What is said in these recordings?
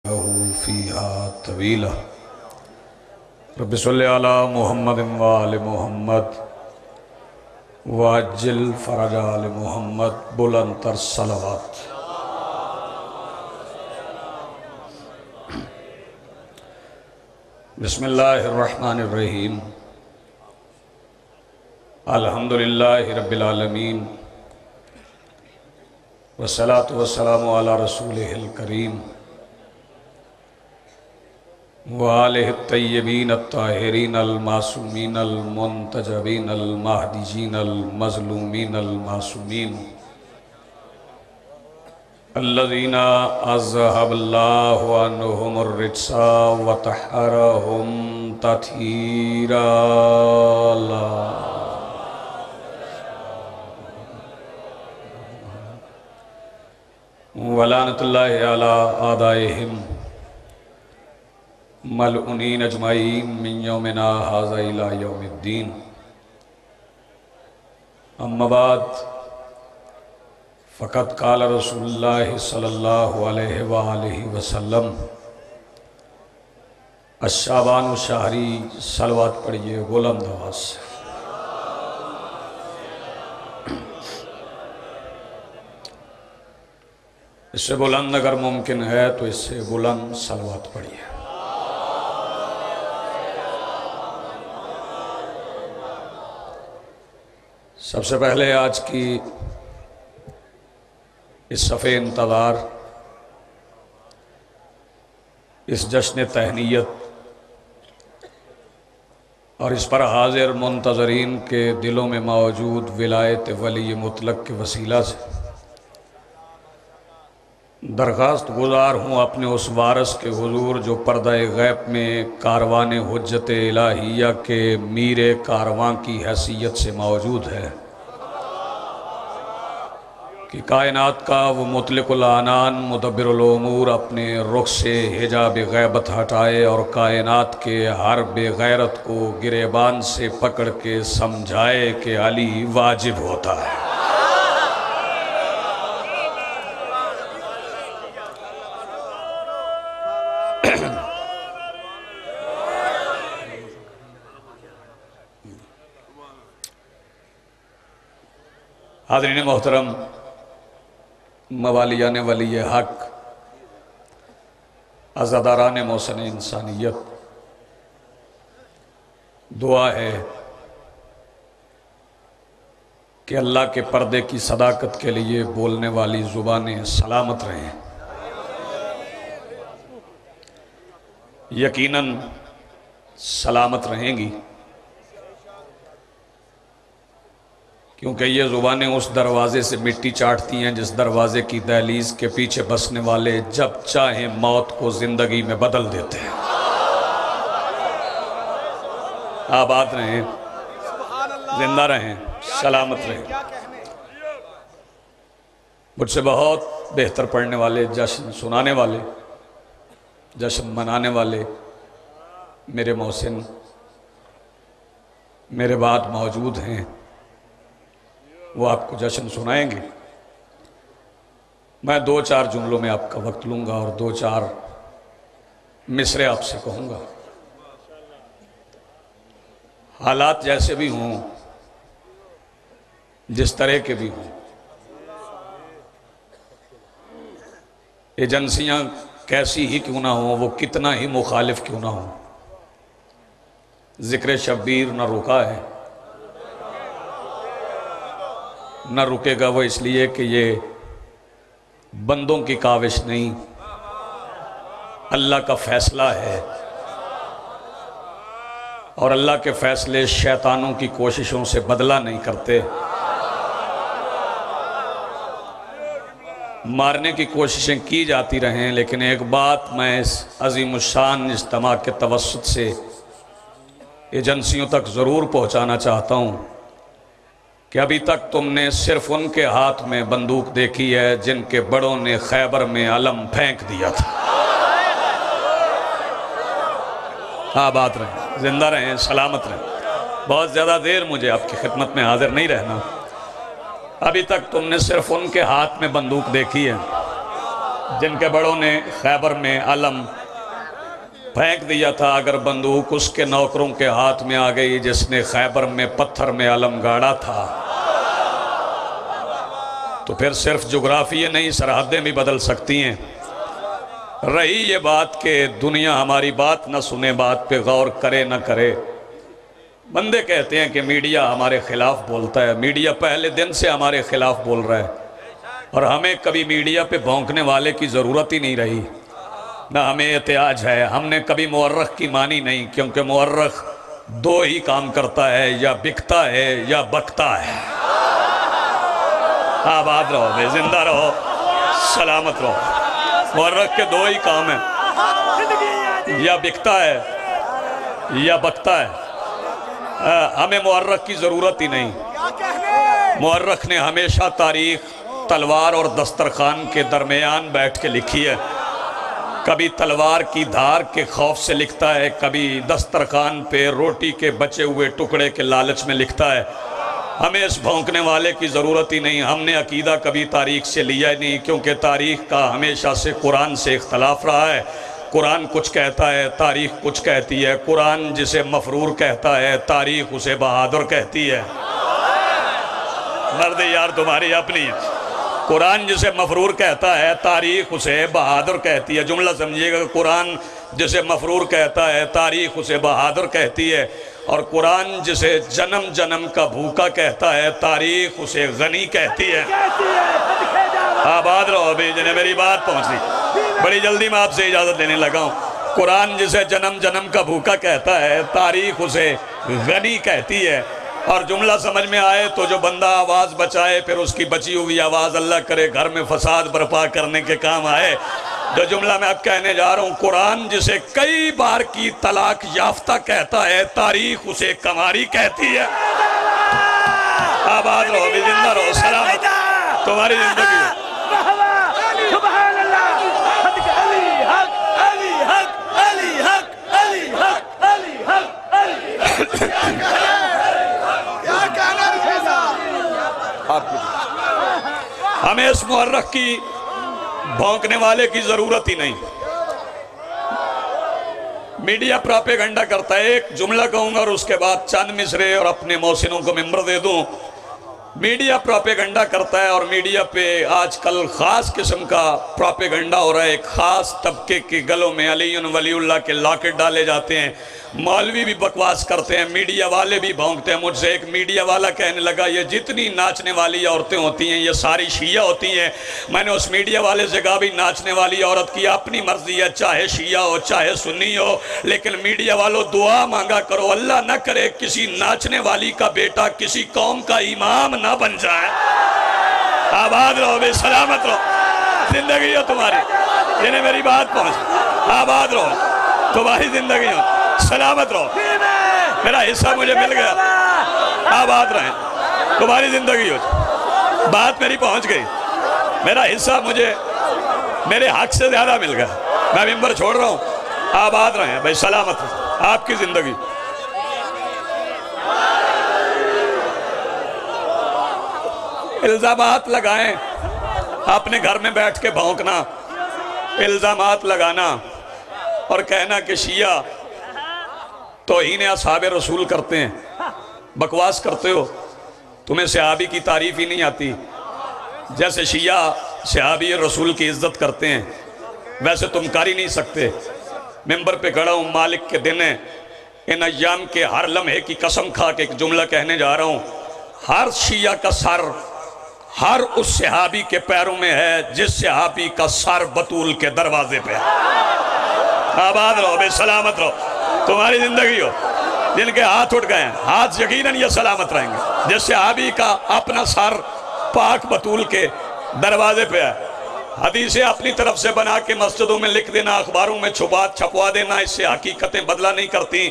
فيها طويلة رب صل على محمد وآل محمد وعجل فرج آل محمد بلند تر صلوات۔ بسم اللہ الرحمن الرحیم۔ الحمدللہ رب العالمین والصلاة والسلام علی رسولہ الکریم وآلہ الطیبین الطاہرین المعصومین المنتجبین المہدیین المظلومین المعصومین الذین اذہب اللہ عنہم الرجس وطہرہم تطہیرا۔ ولعنۃ اللہ علی اعدائہم ملعونین اجمعین من یومنا ھذا الی یوم الدین۔ اما بعد فقد قال رسول اللہ صلی اللہ علیہ وآلہ وسلم الشعبان شہری۔ صلوات پڑھئے بلند آواز سے۔ اس سے بلند اگر ممکن ہے تو اس سے بلند صلوات پڑھئے۔ سب سے پہلے آج کی اس صفحہ انتظار، اس جشن تہنیت اور اس پر حاضر منتظرین کے دلوں میں موجود ولایت ولی مطلق کے وسیلہ سے درخواست گزار ہوں اپنے اس وارث کے حضور جو پردہ غیب میں کاروان حجت الہیہ کے میر کارواں کی حیثیت سے موجود ہے، کہ کائنات کا وہ مطلق العنان مدبر الامور اپنے رخ سے حجاب غیبت ہٹائے اور کائنات کے ہر بے غیرت کو گریبان سے پکڑ کے سمجھائے کہ علی واجب ہوتا ہے۔ حاضرین محترم، موالیان ولی حق، عزاداران محسن انسانیت، دعا ہے کہ اللہ کے پردے کی صداقت کے لیے بولنے والی زبانیں سلامت رہیں۔ یقیناً سلامت رہیں گی، کیونکہ یہ زبانیں اس دروازے سے مٹی چاٹتی ہیں جس دروازے کی دہلیز کے پیچھے بسنے والے جب چاہیں موت کو زندگی میں بدل دیتے ہیں۔ آباد رہیں، زندہ رہیں، سلامت رہیں۔ مجھ سے بہت بہتر پڑھنے والے، جشن سنانے والے، جشن منانے والے میرے محسن میرے بعد موجود ہیں، وہ آپ کو جشن سنائیں گے۔ میں دو چار جملوں میں آپ کا وقت لوں گا اور دو چار مصرے آپ سے کہوں گا۔ حالات جیسے بھی ہوں، جس طرح کے بھی ہوں، ایجنسیاں کیسی ہی کیوں نہ ہوں، وہ کتنا ہی مخالف کیوں نہ ہوں، ذکر شبیر نہ رکا ہے، نہ رکے گا۔ وہ اس لیے کہ یہ بندوں کی کاوش نہیں، اللہ کا فیصلہ ہے، اور اللہ کے فیصلے شیطانوں کی کوششوں سے بدلہ نہیں کرتے۔ مارنے کی کوششیں کی جاتی رہیں، لیکن ایک بات میں اس عظیم الشان اجتماع کے توسط سے ایجنسیوں تک ضرور پہنچانا چاہتا ہوں کہ ابھی تک تم نے صرف ان کے ہاتھ میں بندوق دیکھی ہے جن کے بڑوں نے خیبر میں علم پھینک دیا تھا۔ آباد رہیں، زندہ رہیں، سلامت رہیں۔ بہت زیادہ دیر مجھے آپ کی خدمت میں حاضر نہیں رہنا۔ ابھی تک تم نے صرف ان کے ہاتھ میں بندوق دیکھی ہے جن کے بڑوں نے خیبر میں علم پھینک دیا تھا، اگر بندوق اس کے نوکروں کے ہاتھ میں آ گئی جس نے خیبر میں پتھر میں علم گاڑا تھا، تو پھر صرف جغرافیہ نہیں، سرحدیں بھی بدل سکتی ہیں۔ رہی یہ بات کہ دنیا ہماری بات نہ سنے، بات پہ غور کرے نہ کرے۔ بندے کہتے ہیں کہ میڈیا ہمارے خلاف بولتا ہے، میڈیا پہلے دن سے ہمارے خلاف بول رہا ہے، اور ہمیں کبھی میڈیا پہ بھونکنے والے کی ضرورت ہی نہیں رہی، نہ ہمیں احتیاج ہے۔ ہم نے کبھی مورخ کی مانی نہیں، کیونکہ مورخ دو ہی کام کرتا ہے، یا بکتا ہے یا بکتا ہے۔ آباد رہو بے، زندہ رہو، سلامت رہو۔ مورخ کے دو ہی کام ہیں، یا بکتا ہے یا بکتا ہے۔ ہمیں مورخ کی ضرورت ہی نہیں۔ مورخ نے ہمیشہ تاریخ تلوار اور دسترخوان کے درمیان بیٹھ کے لکھی ہے، کبھی تلوار کی دھار کے خوف سے لکھتا ہے، کبھی دسترخوان پہ روٹی کے بچے ہوئے ٹکڑے کے لالچ میں لکھتا ہے۔ ہمیں اس بھونکنے والے کی ضرورت ہی نہیں۔ ہم نے عقیدہ کبھی تاریخ سے لیا ہی نہیں، کیونکہ تاریخ کا ہمیشہ سے قرآن سے اختلاف رہا ہے۔ قرآن کچھ کہتا ہے، تاریخ کچھ کہتی ہے۔ قرآن جسے مفرور کہتا ہے، تاریخ اسے بہادر کہتی ہے۔ مرد یار تمہاری اپنی ہے۔ قرآن جسے مفرور کہتا ہے، تاریخ اسے بہادر کہتی ہے۔ جملہ سمجھیے گا، قرآن جسے مفرور کہتا ہے، تاریخ اسے بہادر کہتی ہے، اور قرآن جسے جنم جنم کا بھوکا کہتا ہے، تاریخ اسے غنی کہتی ہے۔ آباد رہو ابھی، جنہیں میری بات پہنچ دی، بڑی جلدی میں آپ سے اجازت لینے لگا ہوں۔ قرآن جسے جنم جنم کا بھوکا کہتا ہے، تاریخ اسے غنی کہتی ہے۔ اور جملہ سمجھ میں آئے تو جو بندہ آواز بچائے، پھر اس کی بچی ہوئی آواز اللہ کرے گھر میں فساد برپا کرنے کے کام آئے۔ جو جملہ میں اب کہنے جا رہا ہوں، قرآن جسے کئی بار کی طلاق یافتہ کہتا ہے، تاریخ اسے کماری کہتی ہے۔ آباد رہو بھی، زندہ رہو، سلامت تمہاری زندگی ہے۔ سبحان اللہ، صدق علی حق، علی حق، علی حق، علی حق، علی حق، علی حق۔ ہمیں اس مورخ کی بھونکنے والے کی ضرورت ہی نہیں۔ میڈیا پراپیگنڈا کرتا ہے۔ ایک جملہ کہوں گا اور اس کے بعد چند مصرے اور اپنے محسنوں کو ممبر دے دوں۔ میڈیا پراپیگنڈا کرتا ہے، اور میڈیا پہ آج کل خاص قسم کا پراپیگنڈا ہو رہا ہے۔ ایک خاص طبقے کے گلوں میں علی ولی اللہ کے لاکٹ ڈالے جاتے ہیں۔ مولوی بھی بکواس کرتے ہیں، میڈیا والے بھی بھونکتے ہیں۔ مجھ سے ایک میڈیا والا کہنے لگا، یہ جتنی ناچنے والی عورتیں ہوتی ہیں، یہ ساری شیعہ ہوتی ہیں۔ میں نے اس میڈیا والے سے کہا، بھی ناچنے والی عورت کی اپنی مرضی ہے، چاہے شیعہ ہو چاہے سنی ہو، لیکن میڈیا والوں دعا مانگا کرو، اللہ نہ کرے کسی ناچنے والی کا بیٹا کسی قوم کا امام نہ بن جائے۔ آباد رہو بے، سلامت رہو، زندگی ہو تمہاری، جنہیں میری بات پہنچ۔ آباد رہو، تمہاری زندگی ہو، سلامت رہو، میرا حصہ مجھے مل گیا۔ آباد رہیں، تمہاری زندگی ہو، بات میری پہنچ گئی، میرا حصہ مجھے میرے حق سے زیادہ مل گیا۔ میں ممبر چھوڑ رہا ہوں، آباد رہیں بھائی، سلامت رہیں، آپ کی زندگی۔ الزامات لگائیں، اپنے گھر میں بیٹھ کے بھونکنا، الزامات لگانا اور کہنا کہ شیعہ توہین اصحاب رسول کرتے ہیں، بکواس کرتے ہو، تمہیں صحابی کی تعریف ہی نہیں آتی۔ جیسے شیعہ صحابی رسول کی عزت کرتے ہیں، ویسے تم کر ہی نہیں سکتے۔ ممبر پہ کھڑا ہوں، مالک کے دن ہیں، ان ایام کے ہر لمحے کی قسم کھا کے ایک جملہ کہنے جا رہا ہوں، ہر شیعہ کا سر ہر اس صحابی کے پیروں میں ہے جس صحابی کا سر بطول کے دروازے پہ ہے۔ آباد رہو بے، سلامت رہو، تمہاری زندگی ہو۔ جن کے ہاتھ اٹھ گئے ہیں، ہاتھ یقیناً یہ سلامت رہیں گے۔ جس صحابی کا اپنا سر پاک بطول کے دروازے پہ ہے، حدیثیں اپنی طرف سے بنا کے مسجدوں میں لکھ دینا، اخباروں میں چھپوا دینا، اس سے حقیقتیں بدلہ نہیں کرتی۔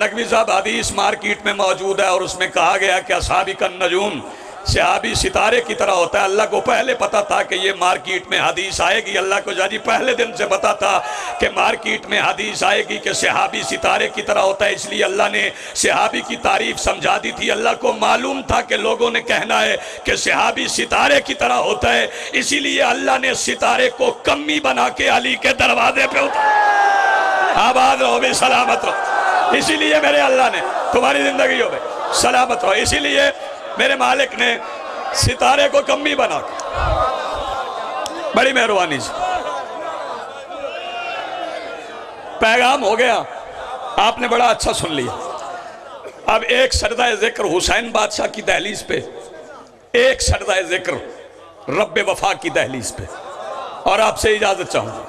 نقوی صاحب، حدیث مارکیٹ میں موجود ہے اور اس میں کہا گیا کہ اصحابی کا نجوم صحابی ستارے کی طرح ہوتا ہے. اللہ کو پہلے پتا تھا کہ یہ مارکیٹ میں حدیث آئے گی. اللہ کو جی پہلے دن سے پتا تھا کہ مارکیٹ میں حدیث آئے گی کہ صحابی ستارے کی طرح ہوتا ہے. اس لیے اللہ نے صحابی کی تعریف سمجھا دی تھی. اللہ کو معلوم تھا کہ لوگوں نے کہنا ہے کہ صحابی ستارے کی طرح ہوتا ہے, اسی لیے اللہ نے ستارے کو کمی بنا کے علی کے دروازے پہ اتارا. آباد رہو بھی, سلامت رہو. اسی لیے میرے اللہ نے تمہاری زندگیوں میں سلامت رہو. اسی لیے میرے مالک نے ستارے کو کمی بنا کے, بڑی مہربانی سے. پیغام ہو گیا, آپ نے بڑا اچھا سن لیا. اب ایک سجدہ ذکر حسین بادشاہ کی دہلیز پہ, ایک سجدہ ذکر رب وفا کی دہلیز پہ, اور آپ سے اجازت چاہوں گا.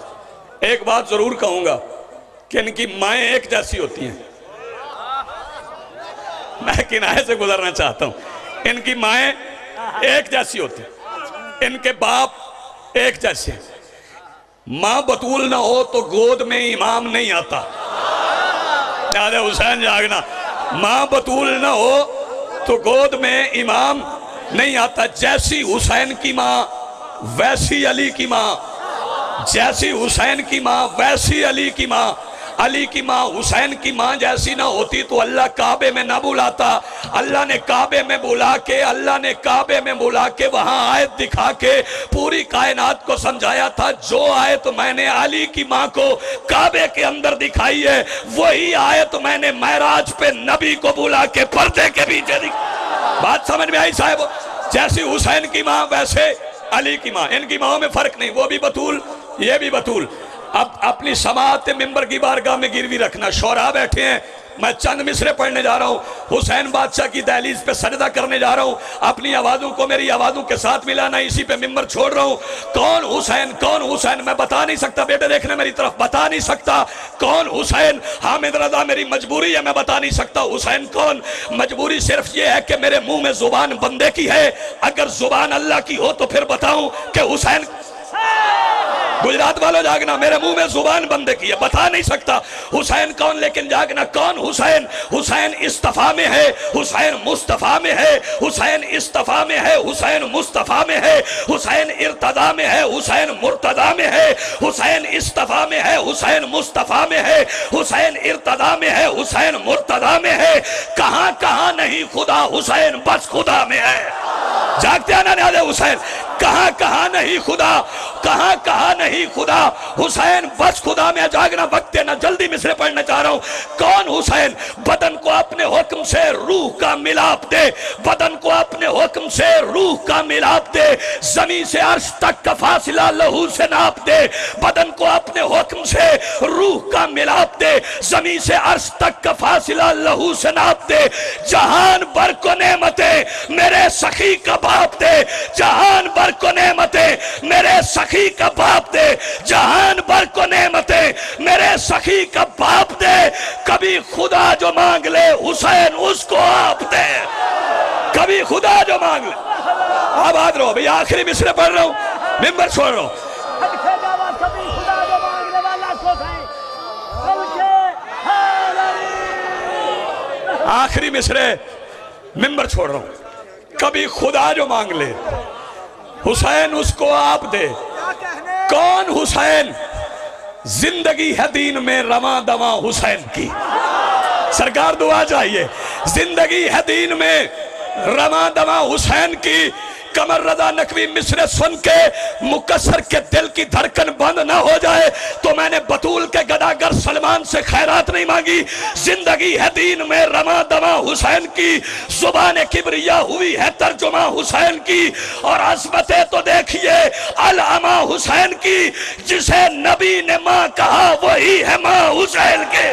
ایک بات ضرور کہوں گا کہ ان کی مائیں ایک جیسی ہوتی ہیں. میں کنارے سے گزرنا چاہتا ہوں. ان کی مائیں ایک جیسی ہوتی ہیں, ان کے باپ ایک جیسے ہیں. ماں بطول نہ ہو تو گود میں امام نہیں آتا. یاد ہے حسین جاگنا, ماں بطول نہ ہو تو گود میں امام نہیں آتا. جیسی حسین کی ماں ویسی علی کی ماں, جیسی حسین کی ماں ویسی علی کی ماں. علی کی ماں حسین کی ماں جیسی نہ ہوتی تو اللہ کعبے میں نہ بلاتا. اللہ نے کعبے میں بلا کے, اللہ نے کعبے میں بلا کے وہاں آیت دکھا کے پوری کائنات کو سمجھایا تھا. جو آیت میں نے علی کی ماں کو کعبے کے اندر دکھائی ہے, وہی آیت میں نے معراج پہ نبی کو بلا کے پردے کے پیچھے دکھائی. بات سمجھ میں آئی صاحب؟ جیسی حسین کی ماں ویسے علی کی ماں. ان کی ماں میں فرق نہیں, وہ بھی بطول یہ بھی بطول. اب اپنی سماعت ممبر کی بارگاہ میں گروی رکھنا. شعراء بیٹھے ہیں, میں چند مصرے پڑھنے جا رہا ہوں. حسین بادشاہ کی دہلیز پہ سجدہ کرنے جا رہا ہوں. اپنی آوازوں کو میری آوازوں کے ساتھ ملانا, اسی پہ ممبر چھوڑ رہا ہوں. کون حسین, کون حسین, میں بتا نہیں سکتا. بیٹے دیکھنے میری طرف, بتا نہیں سکتا کون حسین. حامد رضا میری مجبوری ہے, میں بتا نہیں سکتا حسین کون. مجبوری صرف یہ ہے کہ میرے منہ میں زبان بندے کی ہے. اگر زبان اللہ کی ہو تو پھر بتاؤں کہ حسین. گجرات والوں جاگنا, میرے منہ میں زبان بندے کی ہے, بتا نہیں سکتا حسین کون. لیکن جاگنا کون حسین. حسین استفا میں ہے, حسین مصطفیٰ میں ہے, حسین استفا میں ہے, حسین مصطفیٰ میں ہے, حسین ارتضا میں ہے, حسین مرتضی میں ہے, حسین استفا میں ہے, حسین مصطفیٰ میں ہے, حسین ارتضا میں ہے, حسین مرتضی میں ہے. کہاں کہاں نہیں خدا, حسین بس خدا میں ہے. جاگتے آنا نیازے حسین, کہاں کہاں نہیں خدا, کہاں کہاں نہیں خدا, حسین بس خدا میں. جاگنا وقت نہ, جلدی مصرے پڑھنا چاہ رہا ہوں. کون حسین. بدن کو اپنے حکم سے روح کا ملاپ دے, بدن کو اپنے حکم سے روح کا ملاپ دے. زمین سے عرش تک کا فاصلہ لہو سے ناپ دے, بدن کو اپنے حکم سے روح کا ملاپ دے. زمین سے عرش تک کا فاصلہ لہو سے ناپ دے. جہان بھر کو نعمتیں میرے سخی کا باپ دے, جہان بھر کو نعمتیں میرے سخی کا باپ دے, جہان بھر کو نعمتیں میرے سخی کا باپ دے. کبھی خدا جو مانگ لے حسین اس کو آپ دے, کبھی خدا جو مانگ لے. آباد رہو بھئی, آخری مصرے پڑھ رہا ہوں, ممبر چھوڑ رہا ہوں. آخری مصرے ممبر چھوڑ رہا ہوں. کبھی خدا جو مانگ لے حسین اس کو آپ دے. کون حسین. زندگی ہے دین میں رواں دواں حسین کی. سرکار دعا چاہیے. زندگی ہے دین میں رواں دواں حسین کی. قمر رضا نقوی مصرے سن کے مکسر کے دل کی دھڑکن بند نہ ہو جائے تو میں نے بطول کے گداگر سلمان سے خیرات نہیں مانگی. زندگی ہے دین میں رواں دواں حسین کی, زبان کبریا ہوئی ہے ترجمہ حسین کی, اور عظمتیں تو دیکھیے علامہ حسین کی. جسے نبی نے ماں کہا وہی ہے ماں حسین کے.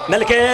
مل کے